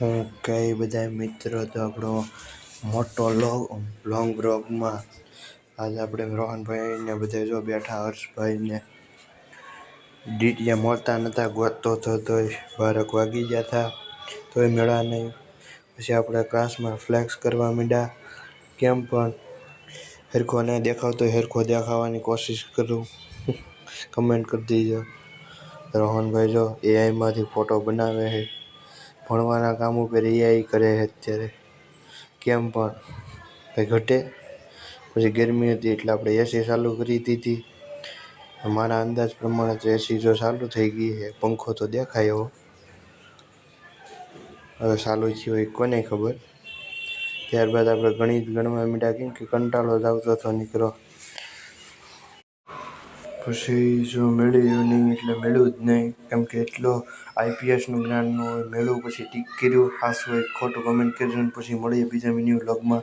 હું કઈ બધા મિત્રો તો આપણો મોટો લોંગ બ્લોગમાં આજે આપણે રોહનભાઈ ને બધા જો બેઠા, હર્ષભાઈ ને ડીટીએ મળતા નતા, ગોતતો તોય 12 વાગી ગયા હતા તોય મેળા નહીં. પછી આપણે ક્લાસમાં ફ્લેક્સ કરવા માંડ્યા. કેમ પણ હરખો નહીં દેખાવતો હરખો દેખાવાની કોશિશ કરું. કમેન્ટ કરી દીજો. રોહનભાઈ જો એઆઈમાંથી ફોટો બનાવે છે, ભણવાના કામ ઉપર એઆઈ કરે છે અત્યારે. કેમ પણ કંઈ ઘટે. પછી ગરમી હતી એટલે આપણે એસી ચાલુ કરી દીધી. મારા અંદાજ પ્રમાણે તો એસી જો ચાલુ થઈ ગઈ છે, પંખો તો દેખાય એવો, હવે ચાલુ થયો હોય કોને ખબર. ત્યારબાદ આપણે ગણિત ગણવા માંડ્યા, કેમ કે કંટાળો જ આવતો હતો નીકળો. પછી જો મેળવ્યું નહીં એટલે મેળવ્યું જ નહીં, કેમ કે એટલો આઈપીએસનું જ્ઞાન ન હોય. મેળવું પછી ટીક કર્યું, ખાસ હોય ખોટું કમેન્ટ કર્યું. પછી મળીએ બીજા મિની વ્લોગમાં.